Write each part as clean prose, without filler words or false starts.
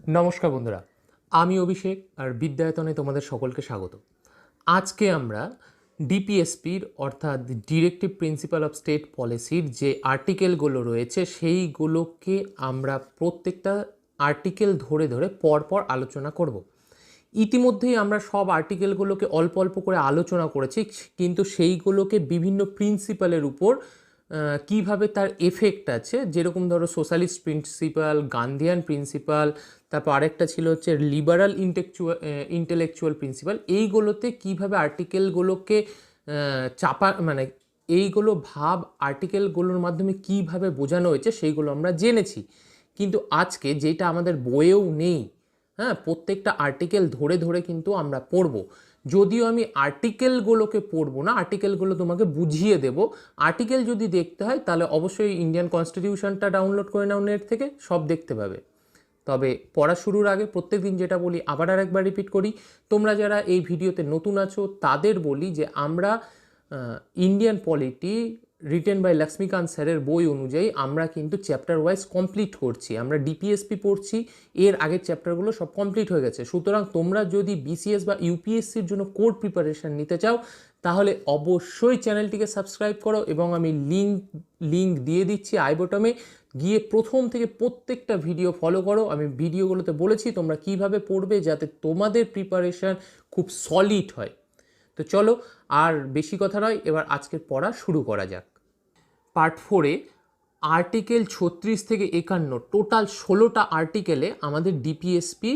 নমস্কার বন্ধুরা, আমি অভিষেক আর বিদ্যায়তনে তোমাদের সকলকে স্বাগত। আজকে আমরা ডিপিএসপির অর্থাৎ ডিরেক্টিভ প্রিন্সিপাল অফ স্টেট পলিসির যে আর্টিকেলগুলো রয়েছে সেইগুলোকে আমরা প্রত্যেকটা আর্টিকেল ধরে ধরে পরপর আলোচনা করব। ইতিমধ্যেই আমরা সব আর্টিকেলগুলোকে অল্প অল্প করে আলোচনা করেছি, কিন্তু সেইগুলোকে বিভিন্ন প্রিন্সিপালের উপর কিভাবে তার এফেক্ট আছে, যেরকম ধরো সোশ্যালিস্ট প্রিন্সিপাল, গান্ধিয়ান প্রিন্সিপাল, তারপর আরেকটা ছিল হচ্ছে লিবারাল ইন্টেলেকচুয়াল প্রিন্সিপাল, এইগুলোতে কিভাবে আর্টিকেলগুলোকে চাপা মানে এইগুলো ভাব আর্টিকেলগুলোর মাধ্যমে কিভাবে বোঝানো হয়েছে সেইগুলো আমরা জেনেছি। কিন্তু আজকে যেটা আমাদের বইয়েও নেই, হ্যাঁ, প্রত্যেকটা আর্টিকেল ধরে ধরে কিন্তু আমরা পড়ব। যদিও আমি আর্টিকেলগুলোকে পড়বো না, আর্টিকেলগুলো তোমাকে বুঝিয়ে দেব। আর্টিকেল যদি দেখতে হয় তাহলে অবশ্যই ইন্ডিয়ান কনস্টিটিউশনটা ডাউনলোড করে নাও, নেট থেকে সব দেখতে পাবে। তবে পড়া শুরুর আগে প্রত্যেক দিন যেটা বলি আবার আরেকবার রিপিট করি, তোমরা যারা এই ভিডিওতে নতুন আছো তাদের বলি যে আমরা Indian polity written by Laxmikanth স্যারের বই অনুযায়ী আমরা কিন্তু চ্যাপ্টার ওয়াইজ কমপ্লিট করছি। আমরা ডিপিএসপি পড়ছি, এর আগের চ্যাপ্টারগুলো সব কমপ্লিট হয়ে গেছে। সুতরাং তোমরা যদি বিসিএস বা ইউপিএসসির জন্য কোর প্রিপারেশান নিতে চাও তাহলে অবশ্যই চ্যানেলটিকে সাবস্ক্রাইব করো, এবং আমি লিঙ্ক দিয়ে দিচ্ছি আই বটমে, গিয়ে প্রথম থেকে প্রত্যেকটা ভিডিও ফলো করো। আমি ভিডিওগুলোতে বলেছি তোমরা কিভাবে পড়বে যাতে তোমাদের প্রিপারেশান খুব সলিড হয়। তো চলো আর বেশি কথা নয়, এবার আজকের পড়া শুরু করা যাক। পার্ট 4-এ আর্টিকেল 36 থেকে 51 টোটাল 16টা আর্টিকেলে আমাদের ডিপিএসপি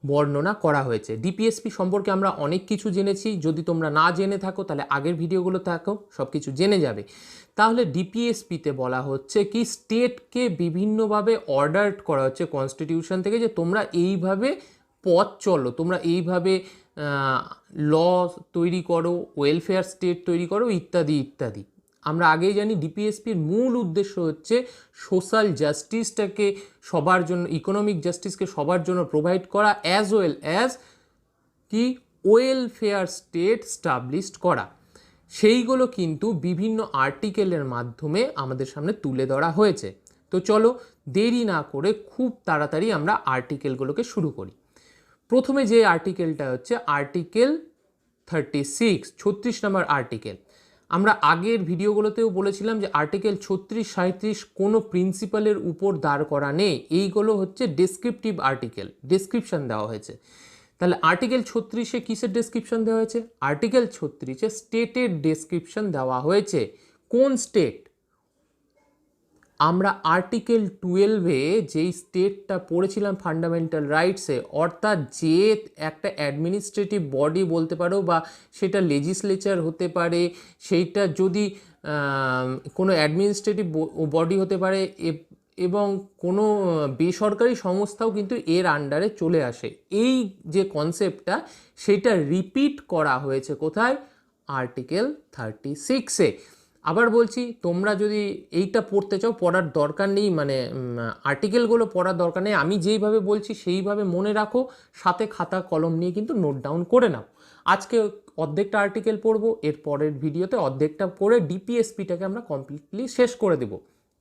বর্ণনা করা হয়েছে। ডিপিএসপি সম্পর্কে আমরা অনেক কিছু জেনেছি, যদি তোমরা না জেনে থাকো তাহলে আগের ভিডিওগুলো থাকো, সব কিছু জেনে যাবে। তাহলে ডিপিএসপিতে বলা হচ্ছে কি স্টেটকে বিভিন্নভাবে অর্ডার করা হচ্ছে কনস্টিটিউশন থেকে, যে তোমরা এইভাবে পথ চলো, তোমরা এইভাবে ল তৈরি করো, ওয়েলফেয়ার স্টেট তৈরি করো, ইত্যাদি ইত্যাদি। আমরা আগেই জানি ডিপিএসপির মূল উদ্দেশ্য হচ্ছে সোশ্যাল জাস্টিসটাকে সবার জন্য, ইকোনমিক জাস্টিসকে সবার জন্য প্রোভাইড করা, অ্যাজ ওয়েল অ্যাজ কি ওয়েলফেয়ার স্টেট স্টাবলিশড করা। সেইগুলো কিন্তু বিভিন্ন আর্টিকেলের মাধ্যমে আমাদের সামনে তুলে ধরা হয়েছে। তো চলো দেরি না করে খুব তাড়াতাড়ি আমরা আর্টিকেলগুলোকে শুরু করি। প্রথমে যে আর্টিকেলটা হচ্ছে আর্টিকেল 36 নম্বর আর্টিকেল। আমরা আগের ভিডিওগুলোতেও বলেছিলাম যে আর্টিকেল 36-37 কোনো প্রিন্সিপালের উপর দাঁড় করা নেই, এইগুলো হচ্ছে ডেসক্রিপটিভ আর্টিকেল, ডেসক্রিপশন দেওয়া হয়েছে। তাহলে আর্টিকেল 36-এ কিসের ডেসক্রিপশন দেওয়া হয়েছে? আর্টিকেল 36-এ স্টেটের ডেসক্রিপশন দেওয়া হয়েছে। কোন স্টেট? আমরা আর্টিকেল 12-এ যেই স্টেটটা পড়েছিলাম ফান্ডামেন্টাল রাইটসে, অর্থাৎ যে একটা অ্যাডমিনিস্ট্রেটিভ বডি বলতে পারো, বা সেটা লেজিসলেচার হতে পারে, সেইটা যদি কোনো অ্যাডমিনিস্ট্রেটিভ বডি হতে পারে, এবং কোনো বেসরকারি সংস্থাও কিন্তু এর আন্ডারে চলে আসে। এই যে কনসেপ্টটা সেটা রিপিট করা হয়েছে কোথায়? আর্টিকেল 36-এ। আবার বলছি, তোমরা যদি এইটা পড়তে চাও, পড়ার দরকার নেই, মানে আর্টিকেলগুলো পড়ার দরকার নেই, আমি যেইভাবে বলছি সেইভাবে মনে রাখো, সাথে খাতা কলম নিয়ে কিন্তু নোট ডাউন করে নাও। আজকে অর্ধেকটা আর্টিকেল পড়বো, এর পরের ভিডিওতে অর্ধেকটা পড়ে ডিপিএসপিটাকে আমরা কমপ্লিটলি শেষ করে দেব।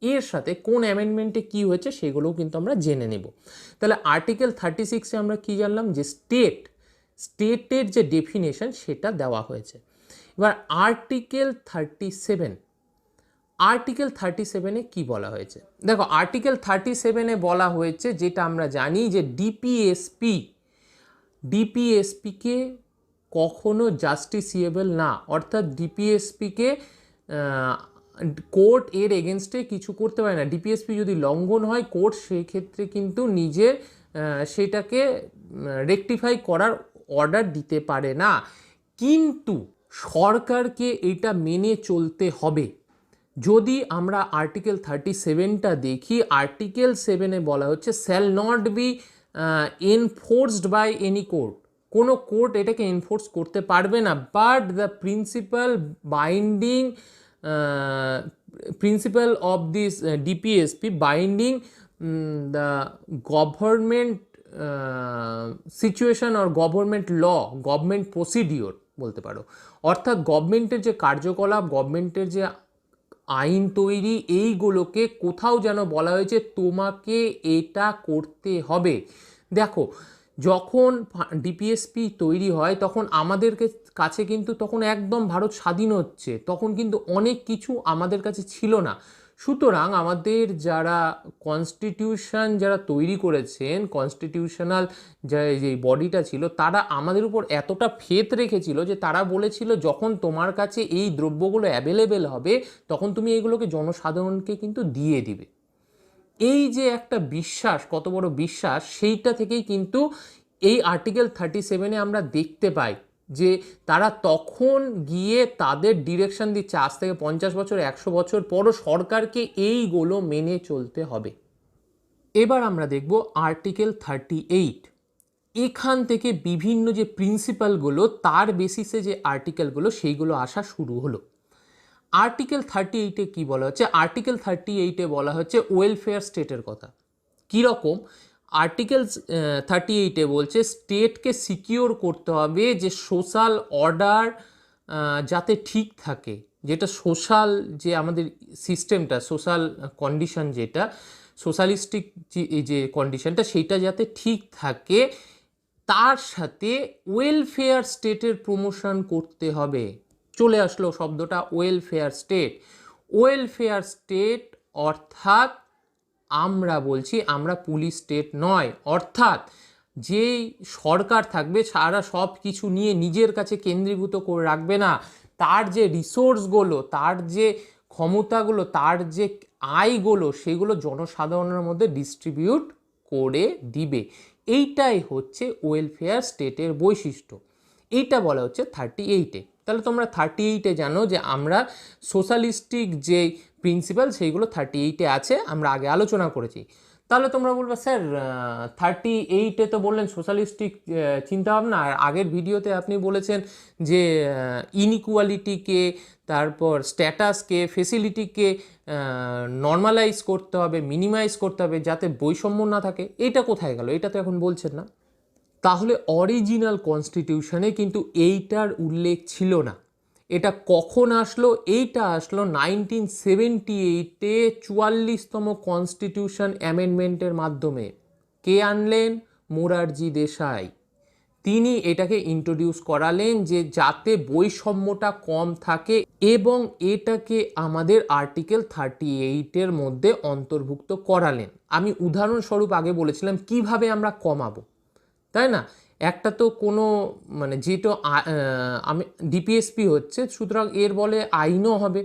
এর সাথে কোন অ্যামেন্ডমেন্টে কী হয়েছে সেগুলোও কিন্তু আমরা জেনে নেব। তাহলে আর্টিকেল 36-এ আমরা কি জানলাম? যে স্টেটের যে ডেফিনেশন সেটা দেওয়া হয়েছে। এবার আর্টিকেল 37-এ কি বলা হয়েছে? দেখো, আর্টিকেল 37-এ বলা হয়েছে, যেটা আমরা জানি, যে ডিপিএসপিকে কখনো জাস্টিসিয়েবল না, অর্থাৎ ডিপিএসপিকে কোর্ট এর এগেনস্টে কিছু করতে পারে না। ডিপিএসপি যদি লঙ্ঘন হয়, কোর্ট সেই ক্ষেত্রে কিন্তু নিজের সেটাকে রেকটিফাই করার অর্ডার দিতে পারে না, কিন্তু সরকারকে এটা মেনে চলতে হবে। যদি আমরা আর্টিকেল 37টা দেখি, আর্টিকেল 7-এ বলা হচ্ছে shall not be enforced by any court, কোনো কোর্ট এটাকে এনফোর্স করতে পারবে না, but the principal of this DPSP binding the government situation or government law, government procedure বলতে পারো। অর্থাৎ গভর্নমেন্টের যে কার্যকলাপ, গভর্নমেন্টের যে আইন তৈরি, এইগুলোকে কোথাও যেন বলা হয়েছে তোমাকে এটা করতে হবে, দেখো, যখন ডিপিএসপি তৈরি হয় তখন আমাদের কাছে কিন্তু তখন একদম ভারত স্বাধীন হচ্ছে, তখন কিন্তু অনেক কিছু আমাদের কাছে ছিল না। সুতরাং আমাদের যারা কনস্টিটিউশন যারা তৈরি করেছেন, কনস্টিটিউশনাল যে বডিটা ছিল, তারা আমাদের উপর এতটা ফেথ রেখেছিল যে তারা বলেছিল যখন তোমার কাছে এই দ্রব্যগুলো অ্যাভেলেবেল হবে তখন তুমি এইগুলোকে জনসাধারণকে কিন্তু দিয়ে দিবে। এই যে একটা বিশ্বাস, কত বড় বিশ্বাস, সেইটা থেকেই কিন্তু এই আর্টিকেল 37-এ আমরা দেখতে পাই যে তারা তখন গিয়ে তাদের ডিরেকশন দিচ্ছে আজ থেকে 50 বছর 100 বছর পরও সরকারকে এইগুলো মেনে চলতে হবে। এবার আমরা দেখব আর্টিকেল 38। এখান থেকে বিভিন্ন যে প্রিন্সিপালগুলো, তার বেসিসে যে আর্টিকেলগুলো, সেইগুলো আসা শুরু হলো। আর্টিকেল 38-এ কী বলা হচ্ছে? আর্টিকেল 38-এ বলা হচ্ছে ওয়েলফেয়ার স্টেটের কথা। কীরকম? আর্টিকেল 38-এ বলছে স্টেটকে সিকিওর করতে হবে যে সোশ্যাল অর্ডার যাতে ঠিক থাকে, যেটা সোশ্যাল যে আমাদের সিস্টেমটা, সোশ্যাল কন্ডিশন, যেটা সোশ্যালিস্টিক যে কন্ডিশনটা, সেইটা যাতে ঠিক থাকে, তার সাথে ওয়েলফেয়ার স্টেটের প্রমোশন করতে হবে। চলে আসলো শব্দটা ওয়েলফেয়ার স্টেট। ওয়েলফেয়ার স্টেট অর্থাৎ আমরা বলছি আমরা পুলিশ স্টেট নয়, অর্থাৎ যেই সরকার থাকবে সারা সব কিছু নিয়ে নিজের কাছে কেন্দ্রীভূত করে রাখবে না, তার যে রিসোর্সগুলো, তার যে ক্ষমতাগুলো, তার যে আয়গুলো, সেগুলো জনসাধারণের মধ্যে ডিস্ট্রিবিউট করে দিবে। এইটাই হচ্ছে ওয়েলফেয়ার স্টেটের বৈশিষ্ট্য। এইটা বলা হচ্ছে 38-এ। তাহলে তোমরা 38-এ জানো যে আমরা সোশ্যালিস্টিক যে প্রিন্সিপাল সেইগুলো 38-এ আছে, আমরা আগে আলোচনা করেছি। তাহলে তোমরা বলবে স্যার 38-এ তো বললেন সোশ্যালিস্টিক চিন্তাভাবনা, আর আগের ভিডিওতে আপনি বলেছেন যে ইনইকুয়ালিটিকে, তারপর স্ট্যাটাসকে, ফেসিলিটিকে নর্মালাইজ করতে হবে, মিনিমাইজ করতে হবে যাতে বৈষম্য না থাকে। এটা কোথায় গেল? এটা তো এখন বলছেন না। তাহলে অরিজিনাল কনস্টিটিউশনে কিন্তু এইটার উল্লেখ ছিল না। এটা কখন আসলো? এইটা আসলো 1978-এ 44তম কনস্টিটিউশন অ্যামেন্ডমেন্টের মাধ্যমে। কে আনলেন? মোরারজি দেশাই। তিনি এটাকে ইন্ট্রোডিউস করালেন যে যাতে বৈষম্যটা কম থাকে, এবং এটাকে আমাদের আর্টিকেল 38-এর মধ্যে অন্তর্ভুক্ত করালেন। আমি উদাহরণস্বরূপ আগে বলেছিলাম কিভাবে আমরা কমাবো, তাই না? একটা তো কোনো মানে যেটা আমি ডিপিএসপি হচ্ছে, সুতরাং এর বলে আইনও হবে।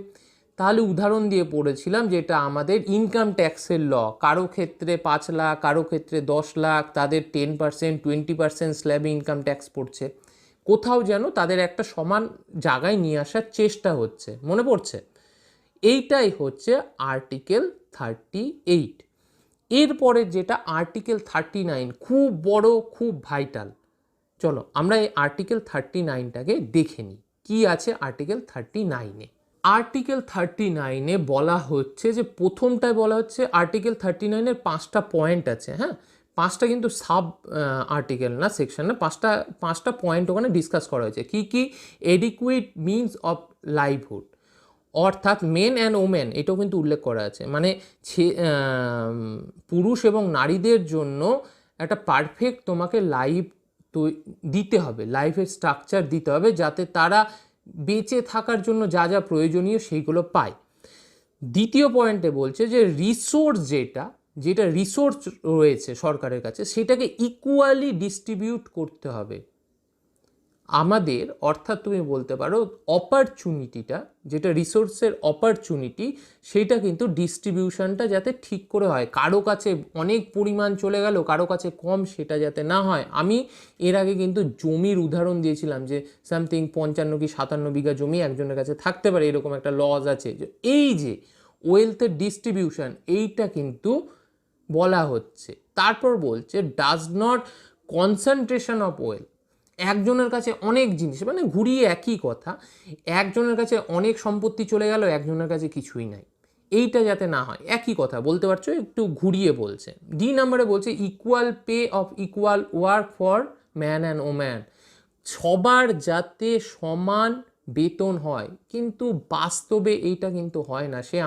তাহলে উদাহরণ দিয়ে পড়েছিলাম যেটা আমাদের ইনকাম ট্যাক্সের ল, কারো ক্ষেত্রে 5 লাখ, কারো ক্ষেত্রে 10 লাখ, তাদের 10% 20% স্ল্যাবে ইনকাম ট্যাক্স পড়ছে। কোথাও যেন তাদের একটা সমান জায়গায় নিয়ে আসার চেষ্টা হচ্ছে, মনে পড়ছে? এইটাই হচ্ছে আর্টিকেল 38। এরপরে যেটা আর্টিকেল 39, খুব বড়, খুব ভাইটাল। চলো আমরা এই আর্টিকেল 39টাকে দেখে নিই কী আছে আর্টিকেল 39-এ। আর্টিকেল 39-এ বলা হচ্ছে যে প্রথমটায় বলা হচ্ছে আর্টিকেল 39-এর 5টা পয়েন্ট আছে। হ্যাঁ, 5টা কিন্তু সাব আর্টিকেল না, সেকশন না, 5টা পয়েন্ট ওখানে ডিসকাস করা হয়েছে। কি কি? এডিকুয়েট মিনস অফ লাইভহুড, অর্থাৎ মেন অ্যান্ড ওমেন, এটাও কিন্তু উল্লেখ করা আছে, মানে পুরুষ এবং নারীদের জন্য একটা পারফেক্ট তোমাকে লাইফ দিতে হবে, লাইফের স্ট্রাকচার দিতে হবে যাতে তারা বেঁচে থাকার জন্য যা যা প্রয়োজনীয় সেইগুলো পায়। দ্বিতীয় পয়েন্টে বলছে যে রিসোর্স যেটা রিসোর্স রয়েছে সরকারের কাছে সেটাকে ইকুয়ালি ডিস্ট্রিবিউট করতে হবে আমাদের, অর্থাৎ তুমি বলতে পারো অপরচুনিটিটা, যেটা রিসোর্সের অপরচুনিটি, সেটা কিন্তু ডিস্ট্রিবিউশনটা যাতে ঠিক করে হয়। কারো কাছে অনেক পরিমাণ চলে গেল, কারো কাছে কম, সেটা যাতে না হয়। আমি এর আগে কিন্তু জমির উদাহরণ দিয়েছিলাম যে সামথিং 55 কি 57 বিঘা জমি একজনের কাছে থাকতে পারে, এরকম একটা লজ আছে। এই যে ওয়েলথের ডিস্ট্রিবিউশন, এইটা কিন্তু বলা হচ্ছে। তারপর বলছে does not concentration of wealth, একজনের কাছে অনেক জিনিস, মানে ঘুরিয়ে একই কথা, একজনের কাছে অনেক সম্পত্তি চলে গেল, একজনের কাছে কিছুই নাই, এইটা যাতে না হয়। একই কথা বলতে পারছো, একটু ঘুরিয়ে বলছে। ডি নাম্বারে বলছে equal pay off equal work for man and woman, সবার যাতে সমান বেতন হয়, কিন্তু বাস্তবে এইটা কিন্তু হয় না। সে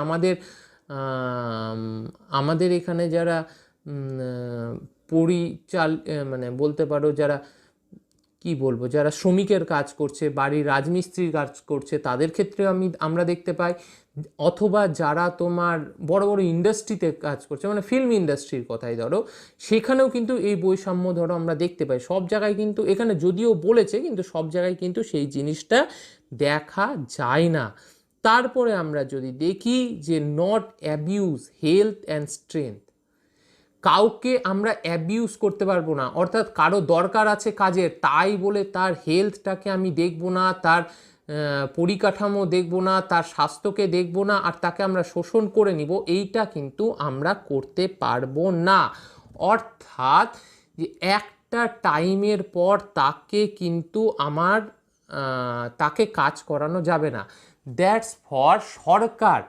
আমাদের এখানে যারা মানে বলতে পারো যারা কি বলবো, যারা শ্রমিকের কাজ করছে, বাড়ির রাজমিস্ত্রির কাজ করছে, তাদের ক্ষেত্রে আমরা দেখতে পাই, অথবা যারা তোমার বড় বড় ইন্ডাস্ট্রিতে কাজ করছে, মানে ফিল্ম ইন্ডাস্ট্রির কথাই ধরো, সেখানেও কিন্তু এই বৈষম্য ধরো আমরা দেখতে পাই। সব জায়গায় কিন্তু, এখানে যদিও বলেছে, কিন্তু সব জায়গায় কিন্তু সেই জিনিসটা দেখা যায় না। তারপরে আমরা যদি দেখি যে not abuse health and strength, কাউকে আমরা অ্যাবিউজ করতে পারবো না, অর্থাৎ কারো দরকার আছে কাজের, তাই বলে তার হেলথটাকে আমি দেখবো না, তার পরিকাঠামো দেখবো না, তার স্বাস্থ্যকে দেখবো না, আর তাকে আমরা শোষণ করে নিব, এইটা কিন্তু আমরা করতে পারবো না। অর্থাৎ যে একটা টাইমের পর তাকে কিন্তু তাকে কাজ করানো যাবে না। দ্যাটস ফর সরকার,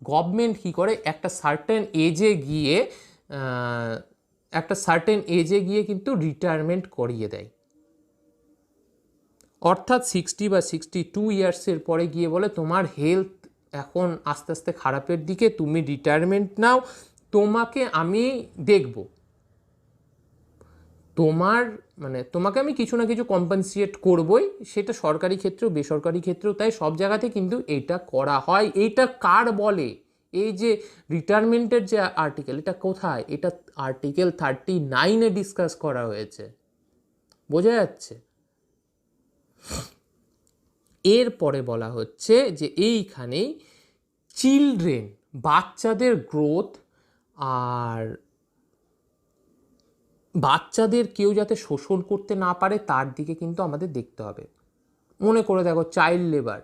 গভর্নমেন্ট কী করে, একটা সার্টেন এজে গিয়ে কিন্তু রিটায়ারমেন্ট করিয়ে দেয়। অর্থাৎ 60 বা 62 ইয়ার্সের পরে গিয়ে বলে তোমার হেলথ এখন আস্তে আস্তে খারাপের দিকে, তুমি রিটায়ারমেন্ট নাও, তোমাকে আমি দেখব, তোমাকে আমি কিছু না কিছু কম্পেনসেট করবই, সেটা সরকারি ক্ষেত্রেও বেসরকারি ক্ষেত্রেও তাই, সব জায়গাতে কিন্তু এটা করা হয়। এইটা কার বলে? এই যে রিটায়ারমেন্টের যে আর্টিকেল, এটা কোথায়? এটা আর্টিকেল 39-এ ডিসকাস করা হয়েছে, বোঝা যাচ্ছে? এরপরে বলা হচ্ছে যে এইখানেই চিলড্রেন, বাচ্চাদের গ্রোথ, আর বাচ্চাদের কেউ যাতে শোষণ করতে না পারে তার দিকে কিন্তু আমাদের দেখতে হবে। মনে করে দেখো চাইল্ড লেবার,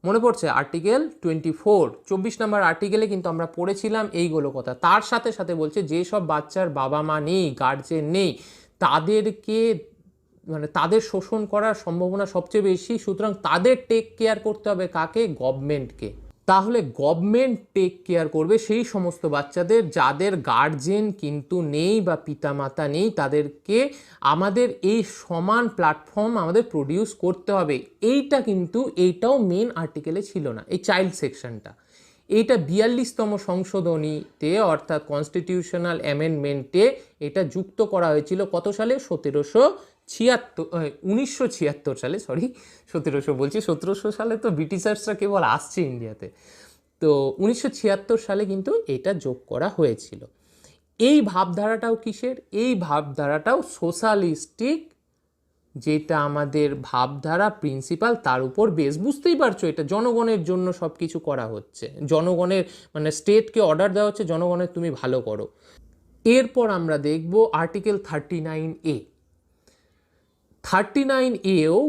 মনে পড়ছে আর্টিকেল 24 নম্বর আর্টিকেলে কিন্তু আমরা পড়েছিলাম এইগুলো কথা। তার সাথে সাথে বলছে যেসব বাচ্চার বাবা মা নেই, গার্জেন নেই, তাদেরকে তাদের শোষণ করার সম্ভাবনা সবচেয়ে বেশি, সুতরাং তাদের টেক কেয়ার করতে হবে কাকে? গভর্নমেন্টকে। তাহলে গভর্নমেন্ট টেক কেয়ার করবে সেই সমস্ত বাচ্চাদের যাদের গার্জেন কিন্তু নেই বা পিতামাতা নেই, তাদেরকে আমাদের এই সমান প্ল্যাটফর্ম আমাদের প্রডিউস করতে হবে। এইটাও মেন আর্টিকেলে ছিল না, এই চাইল্ড সেকশনটা। এইটা 42তম সংশোধনীতে অর্থাৎ কনস্টিটিউশনাল অ্যামেন্ডমেন্টে এটা যুক্ত করা হয়েছিল কত সালে? 1976 সালে, 1700 বলছি, 1700 সালে তো ব্রিটিশার্সরা কেবল আসছে ইন্ডিয়াতে, তো 1976 সালে কিন্তু এটা যোগ করা হয়েছিল। এই ভাবধারাটাও কিসের? এই ভাবধারাটাও সোশ্যালিস্টিক, যেটা আমাদের ভাবধারা প্রিন্সিপাল তার উপর বেস। বুঝতেই পারছো, এটা জনগণের জন্য সব কিছু করা হচ্ছে, জনগণের স্টেটকে অর্ডার দেওয়া হচ্ছে, জনগণের তুমি ভালো করো। এরপর আমরা দেখব আর্টিকেল 39A। 39A-ও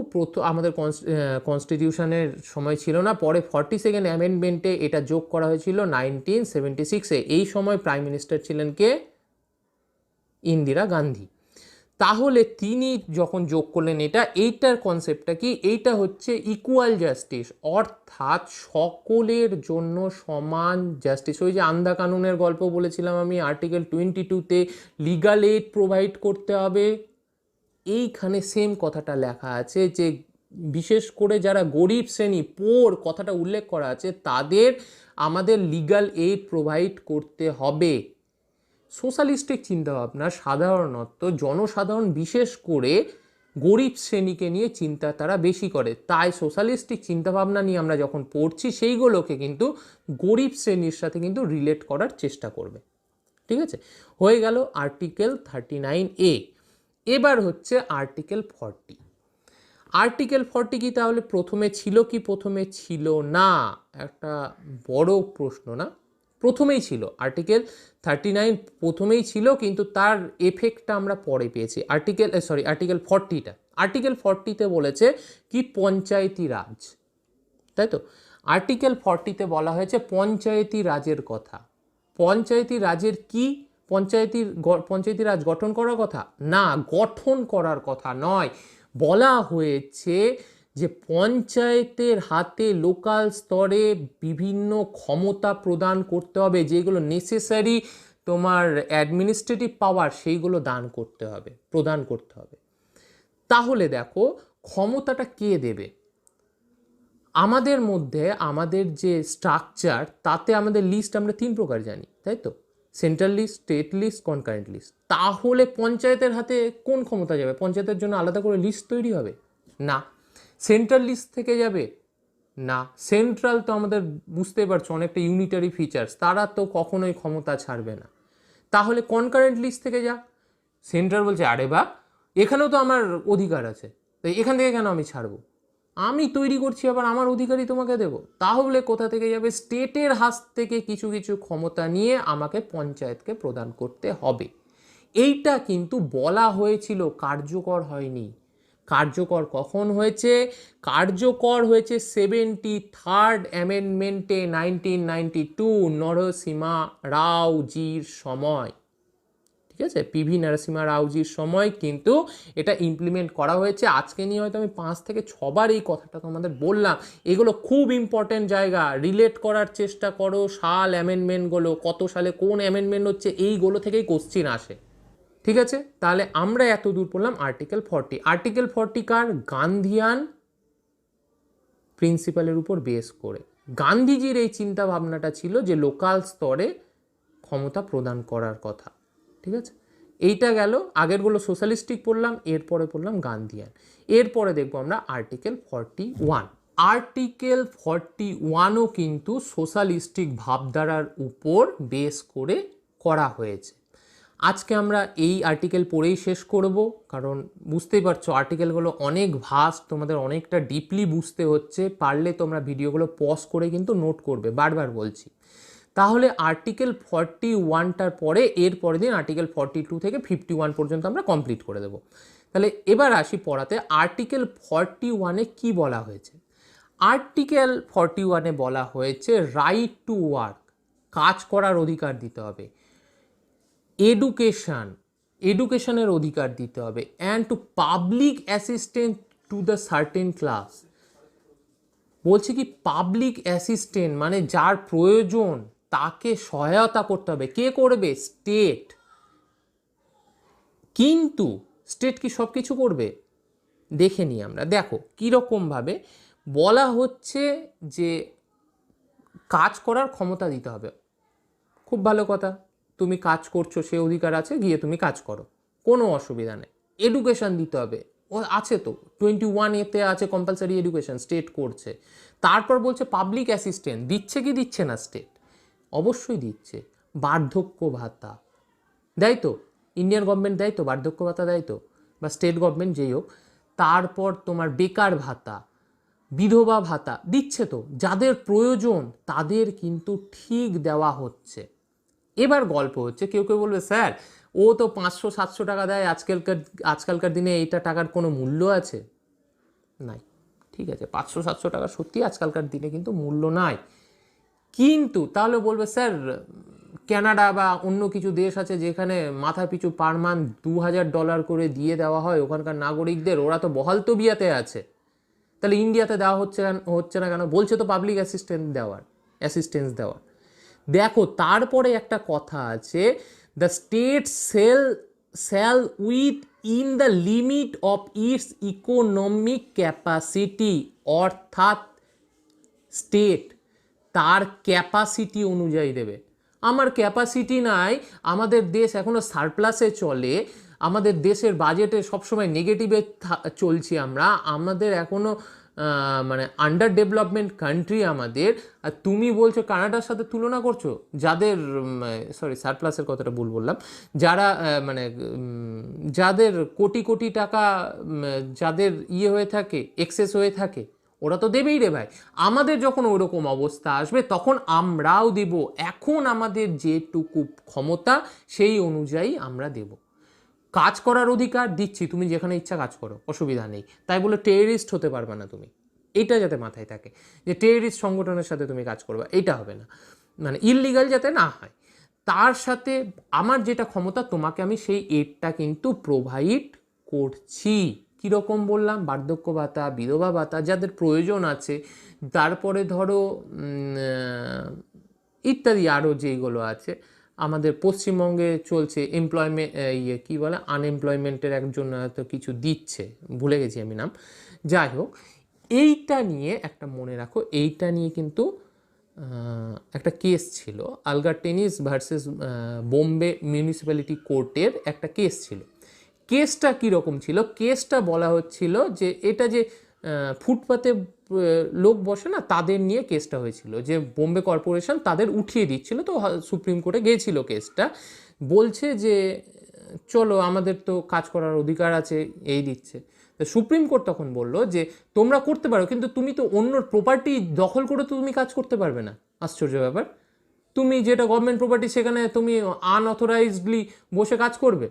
আমাদের কনস্টিটিউশনের সময় ছিল না, পরে 42nd অ্যামেন্ডমেন্টে এটা যোগ করা হয়েছিল 1976-এ। এই সময় প্রাইম মিনিস্টার ছিলেন কে? ইন্দিরা গান্ধী। তাহলে তিনি যখন যোগ করলেন এইটার কনসেপ্টটা কি? এইটা হচ্ছে ইকুয়াল জাস্টিস, অর্থাৎ সকলের জন্য সমান জাস্টিস। ওই যে আন্দা কানুনের গল্প বলেছিলাম আমি, আর্টিকেল 22-তে লিগাল এইড প্রোভাইড করতে হবে, এইখানে সেম কথাটা লেখা আছে যে বিশেষ করে যারা গরিব শ্রেণী, পোর কথাটা উল্লেখ করা আছে, তাদের আমাদের লিগাল এইড প্রোভাইড করতে হবে। সোশ্যালিস্টিক চিন্তাভাবনা সাধারণত জনসাধারণ, বিশেষ করে গরিব শ্রেণীকে নিয়ে চিন্তা তারা বেশি করে, তাই সোশ্যালিস্টিক চিন্তাভাবনা নিয়ে আমরা যখন পড়ছি সেইগুলোকে কিন্তু গরিব শ্রেণীর সাথে কিন্তু রিলেট করার চেষ্টা করবে। ঠিক আছে, হয়ে গেল আর্টিকেল 39A। এবার হচ্ছে আর্টিকেল 40। আর্টিকেল 40 কি তাহলে প্রথমে ছিল কি প্রথমে ছিল না? একটা বড় প্রশ্ন না? প্রথমেই ছিল, আর্টিকেল 39 প্রথমেই ছিল, কিন্তু তার এফেক্টটা আমরা পরে পেয়েছি। আর্টিকেল 40টা, আর্টিকেল 40-তে বলেছে কি পঞ্চায়েতি রাজ, তাই তো? আর্টিকেল 40-তে বলা হয়েছে পঞ্চায়েতি রাজের কথা। পঞ্চায়েতি রাজের কি? পঞ্চায়েতি রাজ গঠন করার কথা না, গঠন করার কথা নয়, বলা হয়েছে যে পঞ্চায়েতের হাতে লোকাল স্তরে বিভিন্ন ক্ষমতা প্রদান করতে হবে, যেগুলো নেসেসারি তোমার অ্যাডমিনিস্ট্রেটিভ পাওয়ার, সেইগুলো প্রদান করতে হবে। তাহলে দেখো ক্ষমতাটা কে দেবে? আমাদের যে স্ট্রাকচার, তাতে আমাদের লিস্ট আমরা 3 প্রকার জানি, তাই তো? Central list, state list, concurrent list. তাহলে পঞ্চায়েতের হাতে কোন ক্ষমতা যাবে? পঞ্চায়েতের জন্য আলাদা করে লিস্ট তৈরি হবে না। সেন্ট্রাল লিস্ট থেকে যাবে না। সেন্ট্রাল তো আমাদের বুঝতেই পারছো অনেকটা ইউনিটারি ফিচার্স, তারা তো কখনোই ক্ষমতা ছাড়বে না। তাহলে কনকারেন্ট লিস্ট থেকে যা। সেন্ট্রাল বলছে আরে বা এখানেও তো আমার অধিকার আছে, তাই এখান থেকে কেন আমি ছাড়বো? আমি তৈরি করছি আবার আমার অধিকারই তোমাকে দেব। তাহলে কোথা থেকে যাবে? স্টেটের হাত থেকে কিছু কিছু ক্ষমতা নিয়ে আমাকে পঞ্চায়েতকে প্রদান করতে হবে। এইটা কিন্তু বলা হয়েছিল, কার্যকর হয়নি। কার্যকর কখন হয়েছে? কার্যকর হয়েছে 73rd অ্যামেন্ডমেন্টে 1992 নরসিমা রাওজির সময়। ঠিক আছে, পিভি নরসিমা রাওজির সময় কিন্তু এটা ইমপ্লিমেন্ট করা হয়েছে। আজকে নিয়ে হয়তো আমি 5 থেকে 6 বার এই কথাটা তোমাদের বললাম। এগুলো খুব ইম্পর্টেন্ট জায়গা, রিলেট করার চেষ্টা করো। সাল অ্যামেন্ডমেন্টগুলো, কত সালে কোন অ্যামেন্ডমেন্ট হচ্ছে, এইগুলো থেকেই কোশ্চিন আসে। ঠিক আছে, তাহলে আমরা এত দূর পড়লাম আর্টিকেল 40। আর্টিকেল 40 কার? গান্ধিয়ান প্রিন্সিপালের উপর বেস করে। গান্ধীজির এই চিন্তা ভাবনাটা ছিল যে লোকাল স্তরে ক্ষমতা প্রদান করার কথা। ঠিক আছে, এইটা গেল। আগেরগুলো সোশ্যালিস্টিক পড়লাম, এরপরে পড়লাম গান্ধিয়ান। এরপরে দেখবো আমরা আর্টিকেল 41। আর্টিকেল 41ও কিন্তু সোশ্যালিস্টিক ভাবধারার উপর বেস করে করা হয়েছে। আজকে আমরা এই আর্টিকেল পড়েই শেষ করব, কারণ বুঝতেই পারছো আর্টিকেলগুলো অনেক ভাস্ট, তোমাদের অনেকটা ডিপলি বুঝতে হচ্ছে। পারলে তোমরা ভিডিওগুলো পজ করে কিন্তু নোট করবে, বারবার বলছি। তাহলে আর্টিকেল 41টার পরে এর পরের দিন আর্টিকেল 42 থেকে 51 পর্যন্ত আমরা কমপ্লিট করে দেব। তাহলে এবার আসি পড়াতে। আর্টিকেল 41-এ কী বলা হয়েছে? আর্টিকেল 41-এ বলা হয়েছে রাইট টু ওয়ার্ক, কাজ করার অধিকার দিতে হবে। এডুকেশনের অধিকার দিতে হবে। And to public assistant to the certain class. বলছে কি পাবলিক অ্যাসিস্ট্যান্ট মানে যার প্রয়োজন তাকে সহায়তা করতে হবে। কে করবে? স্টেট। কিন্তু স্টেট কি সব কিছু করবে? দেখে নিই আমরা। দেখো কীরকমভাবে বলা হচ্ছে যে কাজ করার ক্ষমতা দিতে হবে। খুব ভালো কথা, তুমি কাজ করছো, সে অধিকার আছে, গিয়ে তুমি কাজ করো, কোনো অসুবিধা নেই। এডুকেশন দিতে হবে, ও আছে তো 21-এতে আছে কম্পালসারি এডুকেশন, স্টেট করছে। তারপর বলছে পাবলিক অ্যাসিস্ট্যান্ট দিচ্ছে কি দিচ্ছে না? স্টেট অবশ্যই দিচ্ছে। বার্ধক্য ভাতা দেয় তো, ইন্ডিয়ান গভর্নমেন্ট দেয় তো, বার্ধক্য ভাতা দেয় তো, বা স্টেট গভর্নমেন্ট যেই হোক। তারপর তোমার বেকার ভাতা, বিধবা ভাতা দিচ্ছে তো। যাদের প্রয়োজন তাদের কিন্তু ঠিক দেওয়া হচ্ছে। এবার গল্প হচ্ছে, কেউ কেউ বলবে স্যার ও তো 500-700 টাকা দেয়, আজকালকার দিনে এইটা টাকার কোনো মূল্য আছে? নাই। ঠিক আছে, 500-700 টাকা সত্যি আজকালকার দিনে কিন্তু মূল্য নাই। কিন্তু তাহলে বলবে স্যার কানাডা বা অন্য কিছু দেশ আছে যেখানে মাথা পিছু পার মান্থ $2000 করে দিয়ে দেওয়া হয় ওখানকার নাগরিকদের, ওরা তো বহাল তবিয়াতে আছে। তাহলে ইন্ডিয়াতে দেওয়া হচ্ছে না কেন? বলছে তো পাবলিক অ্যাসিস্ট্যান্স দেওয়ার। দেখো তারপরে একটা কথা আছে, the state shall with in the limit of its economic capacity. অর্থাৎ স্টেট তার ক্যাপাসিটি অনুযায়ী দেবে। আমার ক্যাপাসিটি নাই, আমাদের দেশ এখনও সারপ্লাসে চলে, আমাদের দেশের বাজেটে সবসময় নেগেটিভে চলছি আমরা, আমাদের এখনও মানে আন্ডার ডেভেলপমেন্ট কান্ট্রি আমাদের। আর তুমি বলছো কানাডার সাথে তুলনা করছো, যাদের সারপ্লাসের কথাটা ভুল বললাম, যারা মানে যাদের কোটি কোটি টাকা যাদের হয়ে থাকে, এক্সেস হয়ে থাকে, ওরা তো দেবেই রে ভাই। আমাদের যখন ওরকম অবস্থা আসবে তখন আমরাও দেব। এখন আমাদের যেটুকু ক্ষমতা সেই অনুযায়ী আমরা দেব। কাজ করার অধিকার দিচ্ছি, তুমি যেখানে ইচ্ছা কাজ করো, অসুবিধা নেই। তাই বলে টেররিস্ট হতে পারবে না তুমি, এটা যাতে মাথায় থাকে যে টেররিস্ট সংগঠনের সাথে তুমি কাজ করবে, এটা হবে না। মানে ইললিগাল যাতে না হয়। তার সাথে আমার যেটা ক্ষমতা তোমাকে আমি সেই এডটা কিন্তু প্রোভাইড করছি। কীরকম বললাম? বার্ধক্য ভাতা, বিধবা ভাতা, যাদের প্রয়োজন আছে। তারপরে ধরো ইত্যাদি আরও যেইগুলো আছে। আমাদের পশ্চিমবঙ্গে চলছে এমপ্লয়মেন্ট, কী বলে, আনএমপ্লয়মেন্টের একজন হয়তো কিছু দিচ্ছে, ভুলে গেছি আমি নাম। যাই হোক, এইটা নিয়ে একটা মনে রাখো, এইটা নিয়ে কিন্তু একটা কেস ছিল, Algar tennis versus Bombay municipality কোর্টের একটা কেস ছিল। কেসটা কীরকম ছিল? কেসটা বলা হচ্ছিল যে এটা যে ফুটপাতে লোক বসে না, তাদের নিয়ে কেসটা হয়েছিল, যে বোম্বে কর্পোরেশন তাদের উঠিয়ে দিচ্ছিল। তো সুপ্রিম কোর্টে গিয়েছিল কেসটা, বলছে যে চলো আমাদের তো কাজ করার অধিকার আছে, এই দিচ্ছে। তো সুপ্রিম কোর্ট তখন বললো যে তোমরা করতে পারো, কিন্তু তুমি তো অন্যর প্রপার্টি দখল করে তো তুমি কাজ করতে পারবে না। আশ্চর্য ব্যাপার, তুমি যেটা গভর্নমেন্ট প্রপার্টি সেখানে তুমি আনঅথরাইজডলি বসে কাজ করবে।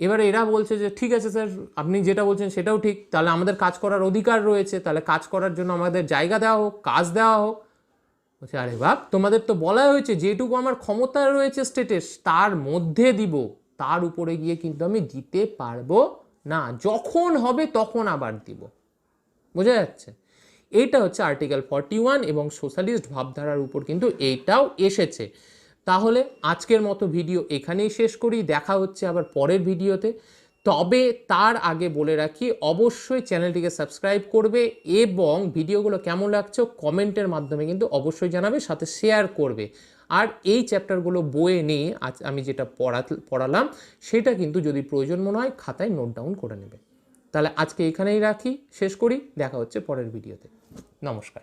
এবারে এরা বলছে যে ঠিক আছে স্যার, আপনি যেটা বলছেন সেটাও ঠিক, তাহলে আমাদের কাজ করার অধিকার রয়েছে, তাহলে কাজ করার জন্য আমাদের জায়গা দেওয়া হোক, কাজ দেওয়া হোক। বলছে আরে বাপ, তোমাদের তো বলা হয়েছে যেটুকু আমার ক্ষমতা রয়েছে স্টেটের তার মধ্যে দিব, তার উপরে গিয়ে কিন্তু আমি দিতে পারবো না, যখন হবে তখন আবার দিব। বোঝা যাচ্ছে? এইটা হচ্ছে আর্টিকেল 41 এবং সোশ্যালিস্ট ভাবধারার উপর কিন্তু এইটাও এসেছে। তাহলে আজকের মতো ভিডিও এখানেই শেষ করি, দেখা হচ্ছে আবার পরের ভিডিওতে। তবে তার আগে বলে রাখি, অবশ্যই চ্যানেলটিকে সাবস্ক্রাইব করবে এবং ভিডিওগুলো কেমন লাগছে কমেন্টের মাধ্যমে কিন্তু অবশ্যই জানাবে, সাথে শেয়ার করবে। আর এই চ্যাপ্টারগুলো বইয়ে নিয়ে আজ আমি যেটা পড়ালাম সেটা কিন্তু যদি প্রয়োজন মনে হয় খাতায় নোট ডাউন করে নেবে। তাহলে আজকে এখানেই রাখি, শেষ করি, দেখা হচ্ছে পরের ভিডিওতে। নমস্কার।